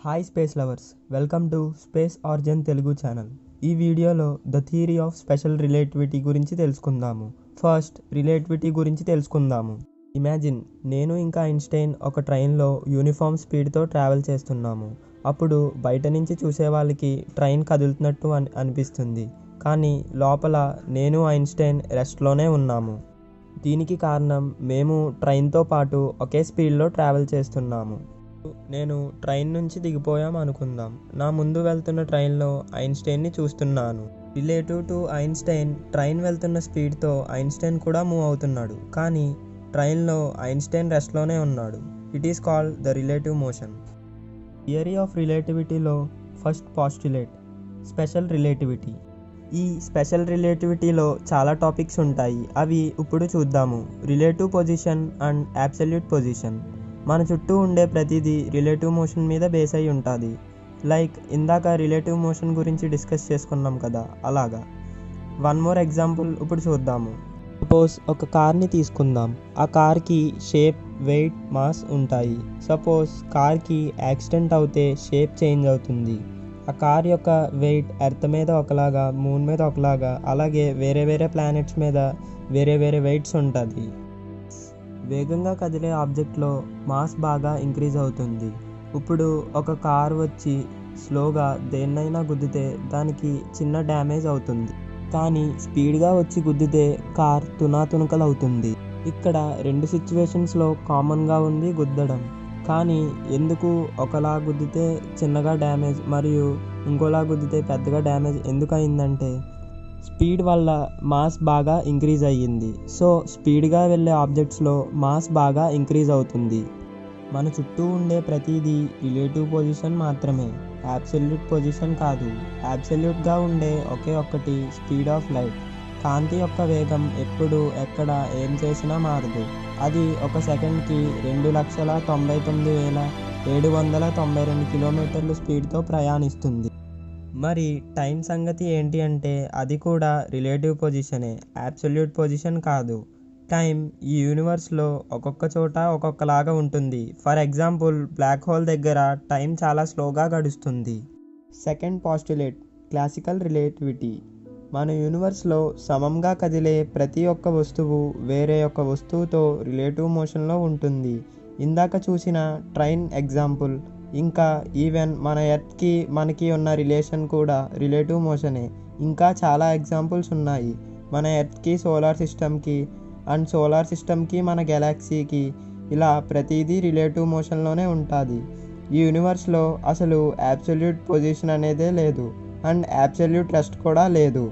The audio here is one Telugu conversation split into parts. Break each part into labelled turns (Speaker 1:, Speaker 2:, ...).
Speaker 1: Hi space lovers, welcome to space Arjun Telugu channel. ఈ వీడియోలో the theory of special relativity గురించి తెలుసుకుందాము. ఫస్ట్ రిలేటివిటీ గురించి తెలుసుకుందాము. ఇమాజిన్ నేను ఇంకా ఐన్స్టైన్ ఒక ట్రైన్లో యూనిఫామ్ స్పీడ్తో ట్రావెల్ చేస్తున్నాము. అప్పుడు బయట నుంచి చూసే వాళ్ళకి ట్రైన్ కదులుతున్నట్టు అనిపిస్తుంది, కానీ లోపల నేను ఐన్స్టైన్ రెస్ట్లోనే ఉన్నాము. దీనికి కారణం మేము ట్రైన్తో పాటు ఒకే స్పీడ్లో ట్రావెల్ చేస్తున్నాము. నేను ట్రైన్ నుంచి దిగిపోయాం అనుకుందాం. నా ముందు వెళ్తున్న ట్రైన్లో ఐన్స్టైన్ని చూస్తున్నాను. రిలేటివ్ టు ఐన్స్టైన్, ట్రైన్ వెళ్తున్న స్పీడ్తో ఐన్స్టైన్ కూడా మూవ్ అవుతున్నాడు, కానీ ట్రైన్లో ఐన్స్టైన్ రెస్ట్లోనే ఉన్నాడు. It is called the relative motion. Theory of రిలేటివిటీలో ఫస్ట్ పాస్టులేట్ స్పెషల్ రిలేటివిటీ. ఈ స్పెషల్ రిలేటివిటీలో చాలా టాపిక్స్ ఉంటాయి, అవి ఇప్పుడు చూద్దాము. Relative position and absolute position. మన చుట్టూ ఉండే ప్రతిదీ రిలేటివ్ మోషన్ మీద బేస్ అయి ఉంటుంది. లైక్ ఇందాక రిలేటివ్ మోషన్ గురించి డిస్కస్ చేసుకున్నాం కదా, అలాగా. వన్ మోర్ ఎగ్జాంపుల్ ఇప్పుడు చూద్దాము. సపోజ్ ఒక కార్ని తీసుకుందాం. ఆ కార్కి షేప్, వెయిట్, మాస్ ఉంటాయి. సపోజ్ కార్కి యాక్సిడెంట్ అవుతే షేప్ చేంజ్ అవుతుంది. ఆ కార్ యొక్క వెయిట్ ఎర్త్ మీద ఒకలాగా, మూన్ మీద ఒకలాగా, అలాగే వేరే వేరే ప్లానెట్స్ మీద వేరే వేరే వెయిట్స్ ఉంటుంది. వేగంగా కదిలే ఆబ్జెక్ట్లో మాస్ బాగా ఇంక్రీజ్ అవుతుంది. ఇప్పుడు ఒక కార్ వచ్చి స్లోగా దేన్నైనా గుద్దితే దానికి చిన్న డ్యామేజ్ అవుతుంది, కానీ స్పీడ్గా వచ్చి గుద్దితే కార్ తునాతునకలు అవుతుంది. ఇక్కడ రెండు సిచ్యువేషన్స్లో కామన్గా ఉంది గుద్దడం, కానీ ఎందుకు ఒకలా గుద్దితే చిన్నగా డ్యామేజ్ మరియు ఇంకోలా గుద్దితే పెద్దగా డ్యామేజ్ ఎందుకు అయిందంటే స్పీడ్ వల్ల మాస్ బాగా ఇంక్రీజ్ అయ్యింది. సో స్పీడ్గా వెళ్ళే ఆబ్జెక్ట్స్లో మాస్ బాగా ఇంక్రీజ్ అవుతుంది. మన చుట్టూ ఉండే ప్రతిదీ రిలేటివ్ పొజిషన్ మాత్రమే, అబ్సల్యూట్ పొజిషన్ కాదు. అబ్సల్యూట్గా ఉండే ఒకే ఒక్కటి స్పీడ్ ఆఫ్ లైట్. కాంతి యొక్క వేగం ఎప్పుడు ఎక్కడ ఏం చేసినా మారదు. అది ఒక సెకండ్కి 2,99,792 కిలోమీటర్లు స్పీడ్తో ప్రయాణిస్తుంది. మరి టైం సంగతి ఏంటి అంటే అది కూడా రిలేటివ్ పొజిషనే, అబ్సల్యూట్ పొజిషన్ కాదు. టైం ఈ యూనివర్స్లో ఒక్కొక్క చోట ఒక్కొక్కలాగా ఉంటుంది. ఫర్ ఎగ్జాంపుల్, బ్లాక్ హోల్ దగ్గర టైం చాలా స్లోగా గడుస్తుంది. Second postulate classical relativity. మన యూనివర్స్లో సమంగా కదిలే ప్రతి ఒక్క వస్తువు వేరే ఒక వస్తువుతో రిలేటివ్ మోషన్లో ఉంటుంది. ఇందాక చూసిన ట్రైన్ ఎగ్జాంపుల్, ఇంకా ఈవెన్ మన ఎర్త్కి మనకి ఉన్న రిలేషన్ కూడా రిలేటివ్ మోషనే. ఇంకా చాలా ఎగ్జాంపుల్స్ ఉన్నాయి. మన ఎర్త్కి సోలార్ సిస్టమ్కి, అండ్ సోలార్ సిస్టమ్కి మన గెలాక్సీకి, ఇలా ప్రతిదీ రిలేటివ్ మోషన్లోనే ఉంటుంది. ఈ యూనివర్స్లో అసలు అబ్సల్యూట్ పొజిషన్ అనేదే లేదు, అండ్ అబ్సల్యూట్ రెస్ట్ కూడా లేదు.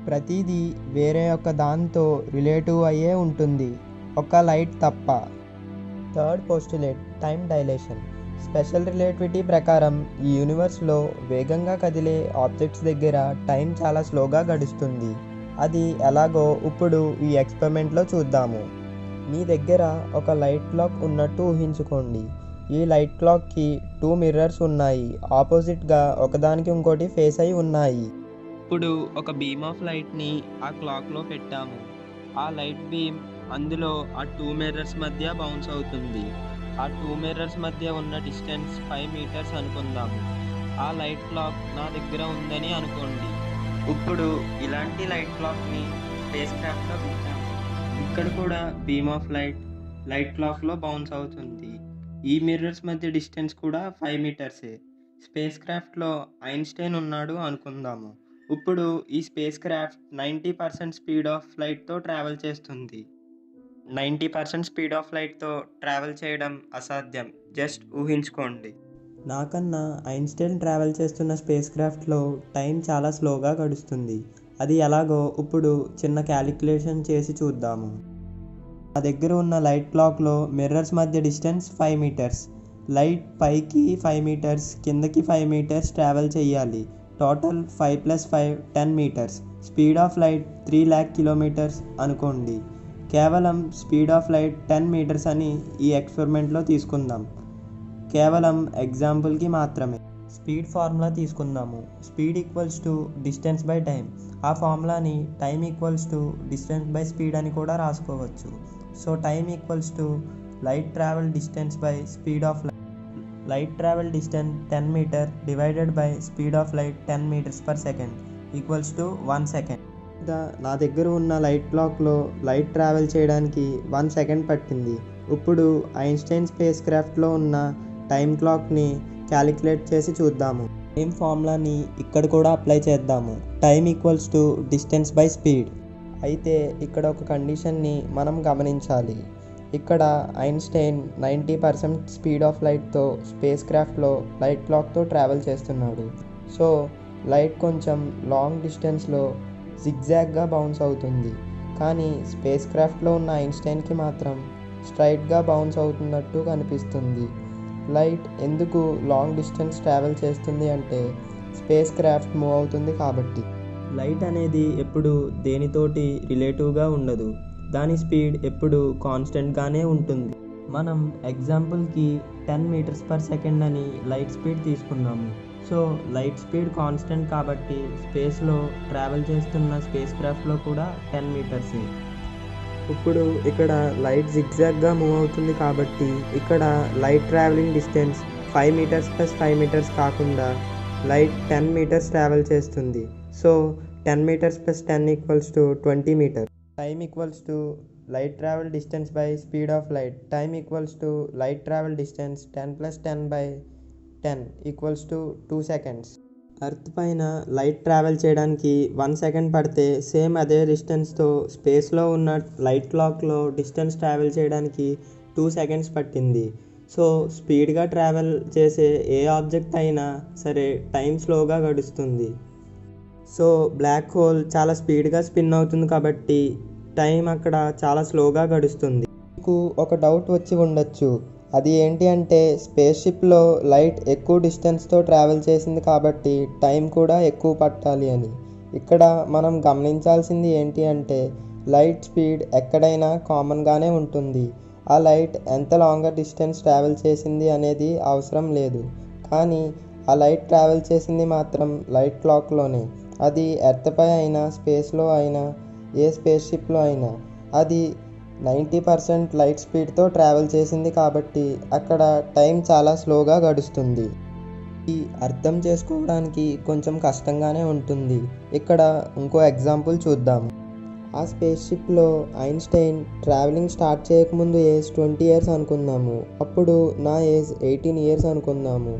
Speaker 1: ప్రతిదీ వేరే ఒక దాంతో రిలేటివ్ అయ్యే ఉంటుంది, ఒక లైట్ తప్ప. Third postulate time dilation. Special relativity ప్రకారం ఈ యూనివర్స్లో వేగంగా కదిలే ఆబ్జెక్ట్స్ దగ్గర టైం చాలా స్లోగా గడుస్తుంది. అది ఎలాగో ఇప్పుడు ఈ ఎక్స్పెరిమెంట్లో చూద్దాము. మీ దగ్గర ఒక లైట్ క్లాక్ ఉన్నట్టు ఊహించుకోండి. ఈ లైట్ క్లాక్కి 2 మిర్రర్స్ ఉన్నాయి, ఆపోజిట్గా ఒకదానికి ఇంకోటి ఫేస్ అయి ఉన్నాయి. ఇప్పుడు ఒక బీమ్ ఆఫ్ లైట్ని ఆ క్లాక్లో పెట్టాము. ఆ లైట్ బీమ్ అందులో ఆ 2 మిర్రర్స్ మధ్య బౌన్స్ అవుతుంది. ఆ 2 మిర్రర్స్ మధ్య ఉన్న డిస్టెన్స్ 5 మీటర్స్ అనుకుందాము. ఆ లైట్ క్లాక్ నా దగ్గర ఉందని అనుకోండి. ఇప్పుడు ఇలాంటి లైట్ క్లాక్ని స్పేస్ క్రాఫ్ట్లో పెట్టాము. ఇక్కడ కూడా బీమ్ ఆఫ్ లైట్ క్లాక్లో బౌన్స్ అవుతుంది. ఈ మిర్రర్స్ మధ్య డిస్టెన్స్ కూడా 5 మీటర్సే. స్పేస్ క్రాఫ్ట్లో ఐన్స్టైన్ ఉన్నాడు అనుకుందాము. ఇప్పుడు ఈ స్పేస్ క్రాఫ్ట్ 90% స్పీడ్ ఆఫ్ లైట్తో ట్రావెల్ చేస్తుంది. 90% స్పీడ్ ఆఫ్ లైట్తో ట్రావెల్ చేయడం అసాధ్యం, జస్ట్ ఊహించుకోండి. నాకన్నా ఐన్స్టైన్ ట్రావెల్ చేస్తున్న స్పేస్ క్రాఫ్ట్లో టైం చాలా స్లోగా గడుస్తుంది. అది ఎలాగో ఇప్పుడు చిన్న క్యాలిక్యులేషన్ చేసి చూద్దాము. నా దగ్గర ఉన్న లైట్ క్లాక్లో మిర్రర్స్ మధ్య డిస్టెన్స్ 5 మీటర్స్. లైట్ పైకి 5 మీటర్స్, కిందకి 5 మీటర్స్ ట్రావెల్ చేయాలి. Total 5 + 5 10 metres. Speed of light 3,00,000 kilometres అనుకోండి. కేవలం స్పీడ్ ఆఫ్ లైట్ 10 మీటర్స్ అని ఈ ఎక్స్పెరిమెంట్లో తీసుకుందాం, కేవలం ఎగ్జాంపుల్కి మాత్రమే. స్పీడ్ ఫార్ములా తీసుకుందాము. Speed equals to distance by time. ఆ ఫార్ములాని time equals to distance by speed అని కూడా రాసుకోవచ్చు. So time equals to light travel distance by speed of light. Light travel distance 10 meter divided by speed of light 10 meters per second equals to 1 second. నా దగ్గర ఉన్న లైట్ క్లాక్లో లైట్ ట్రావెల్ చేయడానికి 1 సెకండ్ పట్టింది. ఇప్పుడు ఐన్స్టైన్ స్పేస్ క్రాఫ్ట్లో ఉన్న టైం క్లాక్ని క్యాలిక్యులేట్ చేసి చూద్దాము. సేమ్ ఫార్ములాని ఇక్కడ కూడా అప్లై చేద్దాము. Time equals to distance by speed. అయితే ఇక్కడ ఒక కండిషన్ని మనం గమనించాలి. ఇక్కడ ఐన్స్టైన్ 90% స్పీడ్ ఆఫ్ లైట్తో స్పేస్ క్రాఫ్ట్లో లైట్ క్లాక్తో ట్రావెల్ చేస్తున్నాడు. సో లైట్ కొంచెం లాంగ్ డిస్టెన్స్లో జిగ్జాగ్గా బౌన్స్ అవుతుంది. కానీ స్పేస్ క్రాఫ్ట్లో ఉన్న ఐన్స్టైన్కి మాత్రం స్ట్రైట్గా బౌన్స్ అవుతున్నట్టు కనిపిస్తుంది. లైట్ ఎందుకు లాంగ్ డిస్టెన్స్ ట్రావెల్ చేస్తుంది అంటే స్పేస్ క్రాఫ్ట్ మూవ్ అవుతుంది కాబట్టి. లైట్ అనేది ఎప్పుడు దేనితోటి రిలేటివ్గా ఉండదు. దాని స్పీడ్ ఎప్పుడు కాన్స్టెంట్గానే ఉంటుంది. మనం ఎగ్జాంపుల్కి 10 మీటర్స్ పర్ సెకండ్ అని లైట్ స్పీడ్ తీసుకున్నాము. సో లైట్ స్పీడ్ కాన్స్టెంట్ కాబట్టి స్పేస్లో ట్రావెల్ చేస్తున్న స్పేస్ క్రాఫ్ట్లో కూడా 10 మీటర్సే. ఇప్పుడు ఇక్కడ లైట్ జిగ్జాగ్గా మూవ్ అవుతుంది కాబట్టి ఇక్కడ light travelling distance 5 metres plus 5 metres కాకుండా లైట్ 10 మీటర్స్ ట్రావెల్ చేస్తుంది. So 10 metres plus 10 equals to 20 metres. Time equals to light travel distance by speed of light. Time equals to light travel distance 10 + 10 / 10 equals to 2 seconds. Earth పైన లైట్ ట్రావెల్ చేయడానికి 1 సెకండ్ పడితే సేమ్ అదే డిస్టెన్స్తో స్పేస్లో ఉన్న లైట్ క్లాక్లో డిస్టెన్స్ ట్రావెల్ చేయడానికి 2 సెకండ్స్ పట్టింది. సో స్పీడ్గా ట్రావెల్ చేసే ఏ ఆబ్జెక్ట్ అయినా సరే టైం స్లోగా గడుస్తుంది. సో బ్లాక్ హోల్ చాలా స్పీడ్గా స్పిన్ అవుతుంది కాబట్టి టైం అక్కడ చాలా స్లోగా గడుస్తుంది. మీకు ఒక డౌట్ వచ్చి ఉండొచ్చు, అది ఏంటి అంటే స్పేస్ షిప్లో లైట్ ఎక్కువ డిస్టెన్స్తో ట్రావెల్ చేసింది కాబట్టి టైం కూడా ఎక్కువ పట్టాలి అని. ఇక్కడ మనం గమనించాల్సింది ఏంటి అంటే లైట్ స్పీడ్ ఎక్కడైనా కామన్గానే ఉంటుంది. ఆ లైట్ ఎంత లాంగర్ డిస్టెన్స్ ట్రావెల్ చేసింది అనేది అవసరం లేదు. కానీ ఆ లైట్ ట్రావెల్ చేసింది మాత్రం లైట్ క్లాక్లోనే. అది ఎర్త్పై అయినా స్పేస్లో అయినా ఏ స్పేస్ షిప్లో అయినా అది 90% లైట్ స్పీడ్తో ట్రావెల్ చేసింది కాబట్టి అక్కడ టైం చాలా స్లోగా గడుస్తుంది. ఈ అర్థం చేసుకోవడానికి కొంచెం కష్టంగానే ఉంటుంది. ఇక్కడ ఇంకో ఎగ్జాంపుల్ చూద్దాం. ఆ స్పేస్ షిప్లో ఐన్స్టైన్ ట్రావెలింగ్ స్టార్ట్ చేయకముందు ఏజ్ 20 ఇయర్స్ అనుకుందాము. అప్పుడు నా ఏజ్ 18 ఇయర్స్ అనుకుందాము.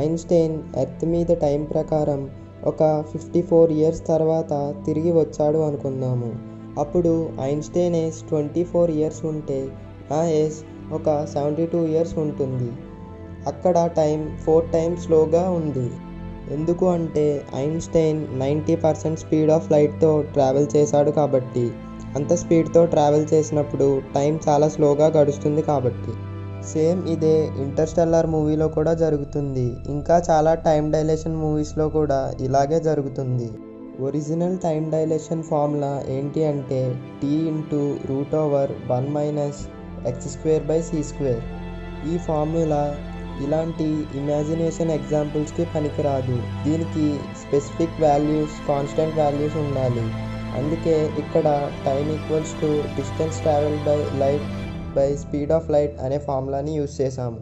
Speaker 1: ఐన్స్టైన్ ఎర్త్ మీద టైం ప్రకారం ఒక 54 ఇయర్స్ తర్వాత తిరిగి వచ్చాడు అనుకుందాము. అప్పుడు ఐన్స్టైన్ ఏజ్ 24 ఇయర్స్ ఉంటే నా ఏజ్ ఒక 72 ఇయర్స్ ఉంటుంది. అక్కడ టైం 4 టైమ్స్ స్లోగా ఉంది. ఎందుకు అంటే ఐన్స్టైన్ 90% స్పీడ్ ఆఫ్ లైట్తో ట్రావెల్ చేశాడు కాబట్టి. అంత స్పీడ్తో ట్రావెల్ చేసినప్పుడు టైం చాలా స్లోగా గడుస్తుంది కాబట్టి. సేమ్ ఇదే ఇంటర్స్టెల్లార్ మూవీలో కూడా జరుగుతుంది. ఇంకా చాలా టైం డైలేషన్ మూవీస్లో కూడా ఇలాగే జరుగుతుంది. ఒరిజినల్ టైం డైలేషన్ ఫార్ములా ఏంటి అంటే T/√1 - x²/c². ఈ ఫార్ములా ఇలాంటి ఇమాజినేషన్ ఎగ్జాంపుల్స్కి పనికిరాదు. దీనికి స్పెసిఫిక్ వాల్యూస్, కాన్స్టెంట్ వాల్యూస్ ఉండాలి. అందుకే ఇక్కడ time equals to distance travel by light by speed of light అనే ఫార్ములాని యూజ్ చేశాము.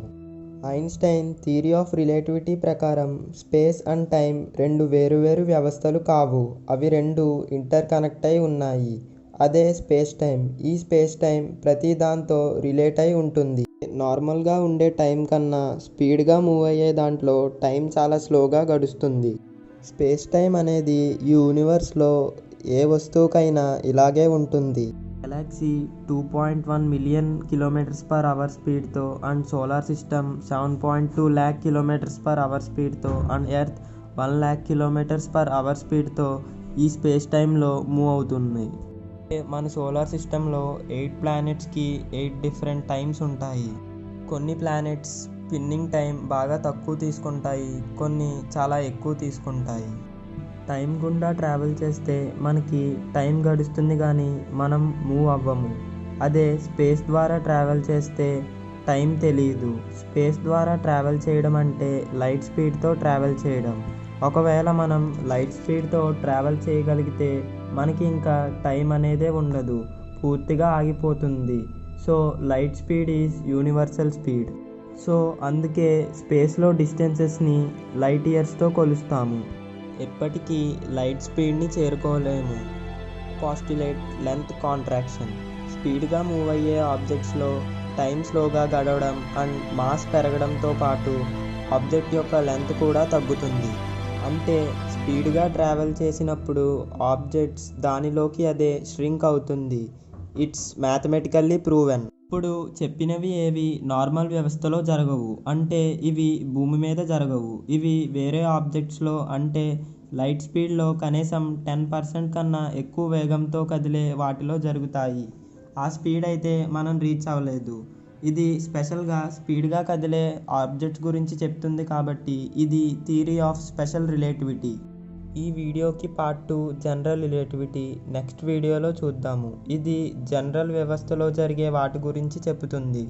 Speaker 1: ఐన్స్టైన్ థియరీ ఆఫ్ రిలేటివిటీ ప్రకారం స్పేస్ అండ్ టైం రెండు వేరువేరు వ్యవస్థలు కావు. అవి రెండు ఇంటర్ కనెక్ట్ అయి ఉన్నాయి. అదే స్పేస్ టైం. ఈ స్పేస్ టైం ప్రతి దాంతో రిలేట్ అయి ఉంటుంది. నార్మల్గా ఉండే టైం కన్నా స్పీడ్గా మూవ్ అయ్యే దాంట్లో టైం చాలా స్లోగా గడుస్తుంది. స్పేస్ టైం అనేది ఈ యూనివర్స్లో ఏ వస్తువుకైనా ఇలాగే ఉంటుంది. గెలాక్సీ 2.1 మిలియన్ km/h స్పీడ్తో and solar system 7.2 lakh km/h స్పీడ్తో అండ్ ఎర్త్ 1 lakh km/h స్పీడ్తో ఈ స్పేస్ టైంలో మూవ్ అవుతున్నాయి. మన సోలార్ సిస్టంలో 8 ప్లానెట్స్కి 8 డిఫరెంట్ టైమ్స్ ఉంటాయి. కొన్ని ప్లానెట్స్ స్పిన్నింగ్ టైం బాగా తక్కువ తీసుకుంటాయి, కొన్ని చాలా ఎక్కువ తీసుకుంటాయి. టైం గుండా ట్రావెల్ చేస్తే మనకి టైం గడుస్తుంది కానీ మనం మూవ్ అవ్వము. అదే స్పేస్ ద్వారా ట్రావెల్ చేస్తే టైం తెలియదు. స్పేస్ ద్వారా ట్రావెల్ చేయడం అంటే లైట్ స్పీడ్తో ట్రావెల్ చేయడం. ఒకవేళ మనం లైట్ స్పీడ్తో ట్రావెల్ చేయగలిగితే మనకి ఇంకా టైం అనేదే ఉండదు, పూర్తిగా ఆగిపోతుంది. So light speed is universal speed. So అందుకే స్పేస్లో డిస్టెన్సెస్ని లైట్ ఇయర్స్తో కొలుస్తాము. ఎప్పటికీ లైట్ స్పీడ్ని చేరుకోలేము. Postulate length contraction. స్పీడ్గా మూవ్ అయ్యే ఆబ్జెక్ట్స్లో టైం స్లోగా గడవడం అండ్ మాస్ పెరగడంతో పాటు ఆబ్జెక్ట్ యొక్క లెంత్ కూడా తగ్గుతుంది. అంటే స్పీడ్గా ట్రావెల్ చేసినప్పుడు ఆబ్జెక్ట్స్ దానిలోకి అదే ష్రింక్ అవుతుంది. It's mathematically proven. ఇప్పుడు చెప్పినవి ఏవి నార్మల్ వ్యవస్థలో జరగవు, అంటే ఇవి భూమి మీద జరగవు. ఇవి వేరే ఆబ్జెక్ట్స్లో, అంటే లైట్ స్పీడ్లో కనీసం 10% కన్నా ఎక్కువ వేగంతో కదిలే వాటిలో జరుగుతాయి. ఆ స్పీడ్ అయితే మనం రీచ్ అవ్వలేదు. ఇది స్పెషల్గా స్పీడ్గా కదిలే ఆబ్జెక్ట్స్ గురించి చెప్తుంది కాబట్టి ఇది థియరీ ఆఫ్ స్పెషల్ రిలేటివిటీ. ఈ వీడియోకి పార్ట్ 2 జనరల్ రిలేటివిటీ నెక్స్ట్ వీడియోలో చూద్దాము. ఇది జనరల్ వ్యవస్థలో జరిగే వాటి గురించి చెబుతుంది.